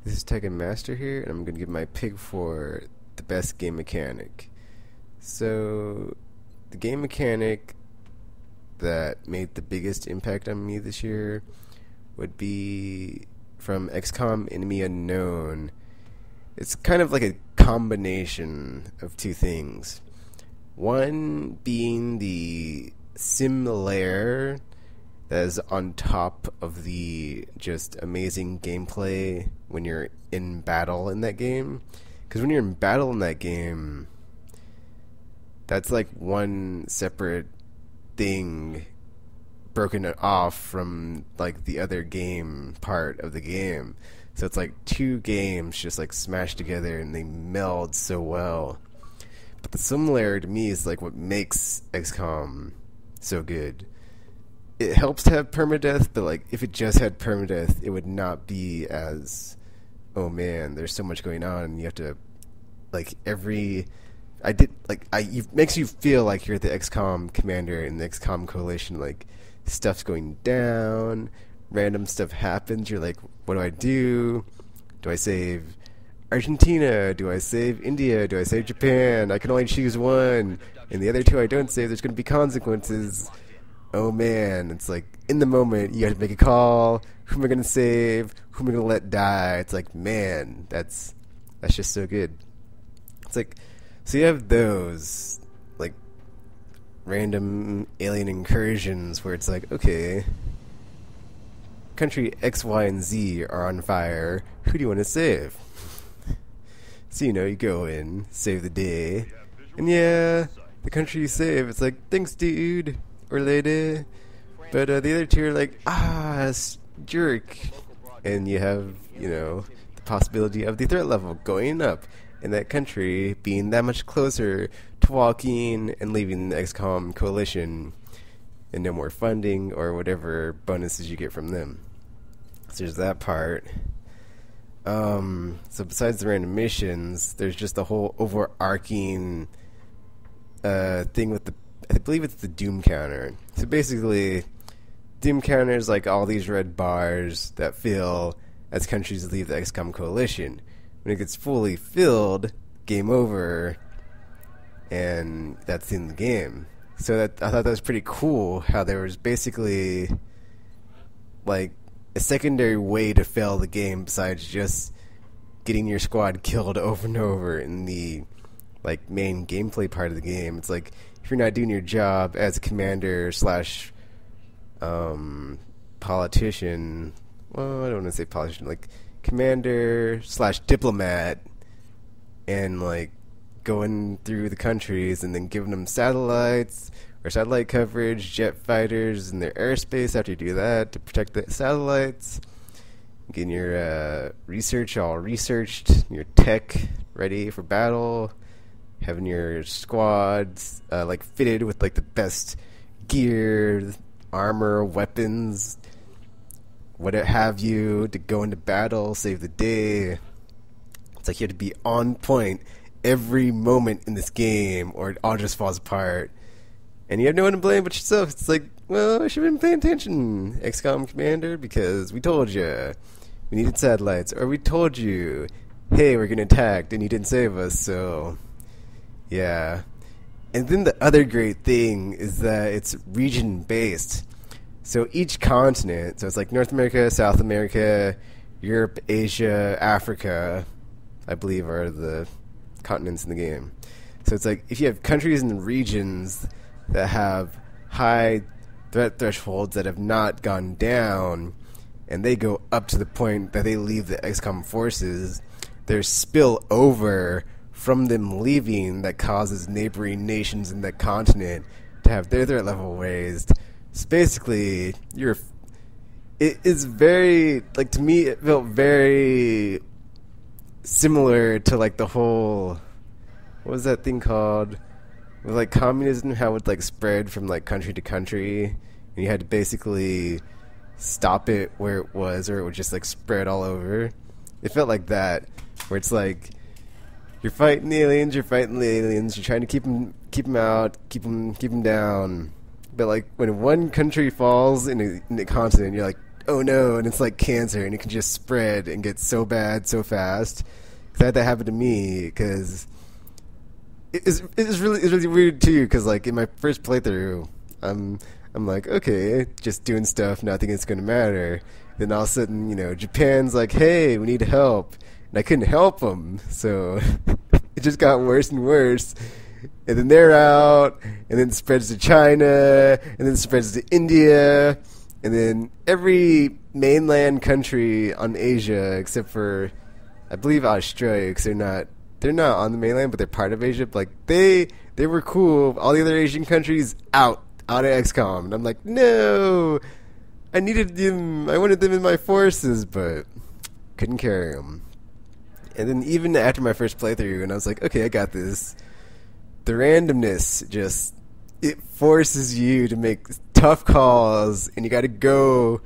This is Tekken Master here, and I'm going to give my pick for the best game mechanic. So, the game mechanic that made the biggest impact on me this year would be from XCOM Enemy Unknown. It's kind of like a combination of two things. One being the sim layer that is on top of the just amazing gameplay when you're in battle in that game. Because when you're in battle in that game, that's like one separate thing broken off from like the other game part of the game. So it's like two games just like smashed together and they meld so well. But the sim layer to me is like what makes XCOM so good. It helps to have permadeath, but like if it just had permadeath, it would not be as, oh man, there's so much going on, and you have to it makes you feel like you're the XCOM commander in the XCOM coalition. Like stuff's going down, random stuff happens. You're like, what do I do? Do I save Argentina? Do I save India? Do I save Japan? I can only choose one, and the other two I don't save. There's going to be consequences. Oh man, it's like in the moment you have to make a call. Who am I gonna save? Who am I gonna let die? It's like, man, that's just so good. It's like, so you have those like random alien incursions where it's like, okay, country X, Y, and Z are on fire. Who do you want to save? So you go in, save the day, and yeah, the country you save, it's like, thanks, dude. Or lady, but the other two are like, jerk, and you have, the possibility of the threat level going up, and that country being that much closer to walking and leaving the XCOM coalition, and no more funding or whatever bonuses you get from them. So there's that part. So besides the random missions, there's just the whole overarching thing with I believe it's the Doom counter. So basically, Doom counter is like all these red bars that fill as countries leave the XCOM coalition. When it gets fully filled, game over, and that's in the game. So I thought that was pretty cool, how there was basically like a secondary way to fail the game besides just getting your squad killed over and over in the like main gameplay part of the game. It's like, if you're not doing your job as a commander slash politician, well, I don't want to say politician, like commander slash diplomat, and like going through the countries and then giving them satellites or satellite coverage, jet fighters in their airspace after you do that to protect the satellites, getting your research all researched, your tech ready for battle, having your squads like fitted with like the best gear, armor, weapons, what have you, to go into battle, save the day. It's like you have to be on point every moment in this game, or it all just falls apart. And you have no one to blame but yourself. It's like, well, I should have been paying attention, XCOM Commander, because we told you we needed satellites, or we told you, hey, we're getting attacked, and you didn't save us, so yeah. And then the other great thing is that it's region-based. So each continent, so it's like North America, South America, Europe, Asia, Africa, I believe are the continents in the game. So it's like, if you have countries and regions that have high threat thresholds that have not gone down, and they go up to the point that they leave the XCOM forces, there's spillover from them leaving that causes neighboring nations in that continent to have their threat level raised. So basically, it is very, like, to me, it felt very similar to like the whole, what was that thing called, with like communism, how it would like spread from like country to country, and you had to basically stop it where it was, or it would just like spread all over. It felt like that, where it's like, you're fighting the aliens, you're trying to keep them out, keep them down. But like when one country falls in a continent, you're like, oh no, and it's like cancer, and it can just spread and get so bad so fast. 'Cause I had that happen to me, because it's really weird too, because like in my first playthrough, I'm like, okay, just doing stuff, not thinking it's gonna matter. Then all of a sudden, you know, Japan's like, hey, we need help, and I couldn't help them, so it just got worse and worse. And then they're out, and then it spreads to China, and then it spreads to India, and then every mainland country on Asia, except for, I believe, Australia, because they're not on the mainland, but they're part of Asia. Like they were cool. All the other Asian countries out of XCOM, and I'm like, no, I needed them. I wanted them in my forces, but couldn't carry them. And then even after my first playthrough, and I was like, okay, I got this. The randomness just, it forces you to make tough calls, and you got to go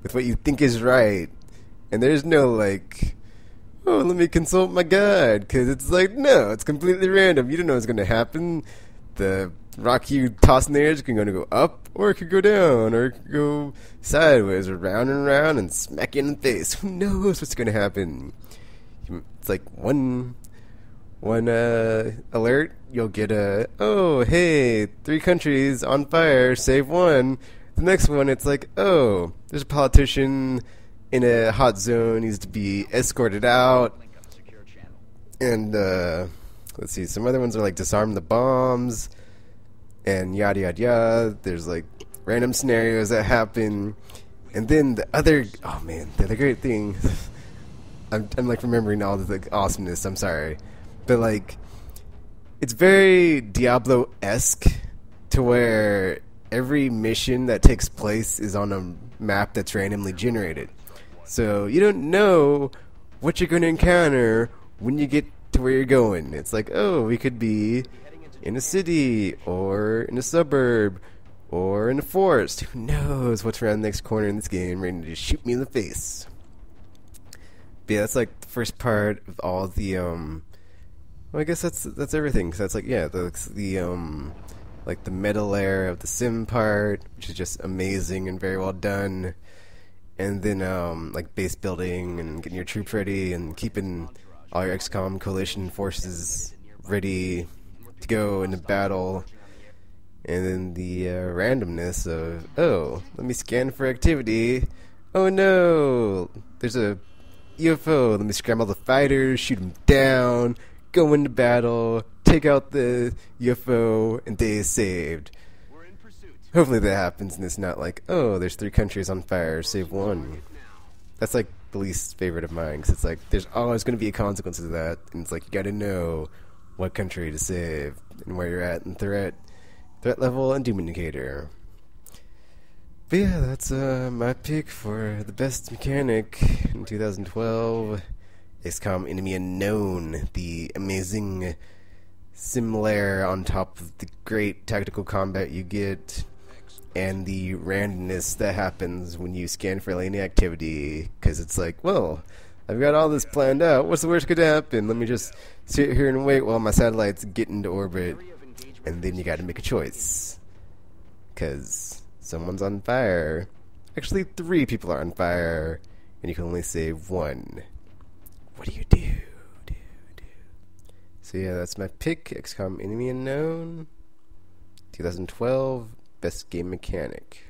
with what you think is right. And there's no like, oh, let me consult my guide, because it's like, no, it's completely random. You don't know what's going to happen. The rock you toss in the air is going to go up, or it could go down, or it could go sideways, or round and round, and smack you in the face. Who knows what's going to happen? It's like one alert, you'll get a, oh, hey, 3 countries on fire, save one. The next one, it's like, oh, there's a politician in a hot zone, needs to be escorted out. And, let's see, some other ones are like disarm the bombs, and yada yada yada. There's like random scenarios that happen. And then the other, oh man, the other great thing, I'm like remembering all the like, awesomeness, I'm sorry. But like, it's very Diablo-esque, to where every mission that takes place is on a map that's randomly generated. So you don't know what you're going to encounter when you get to where you're going. It's like, oh, we could be in a city, or in a suburb, or in a forest. Who knows what's around the next corner in this game, ready to just shoot me in the face. But yeah, that's like the first part of all the well, I guess that's everything. So that's like, yeah, the like the meta layer of the sim part, which is just amazing and very well done. And then like base building and getting your troops ready and keeping all your XCOM coalition forces ready to go into battle. And then the randomness of, oh, let me scan for activity. Oh no, there's a UFO. Let me scramble the fighters, shoot them down, go into battle, take out the UFO, and day is saved. Hopefully that happens, and it's not like, oh, there's 3 countries on fire, save one. That's like the least favorite of mine, because it's like, there's always going to be a consequence of that, and it's like, you got to know what country to save, and where you're at in threat level, and doom indicator. But yeah, that's my pick for the best mechanic in 2012. XCOM Enemy Unknown, the amazing sim layer on top of the great tactical combat you get, and the randomness that happens when you scan for alien activity, because it's like, well, I've got all this planned out, what's the worst could happen? Let me just sit here and wait while my satellites get into orbit, and then you gotta make a choice, because someone's on fire. Actually, 3 people are on fire, and you can only save 1. What do you do? So yeah, that's my pick, XCOM Enemy Unknown, 2012, best game mechanic.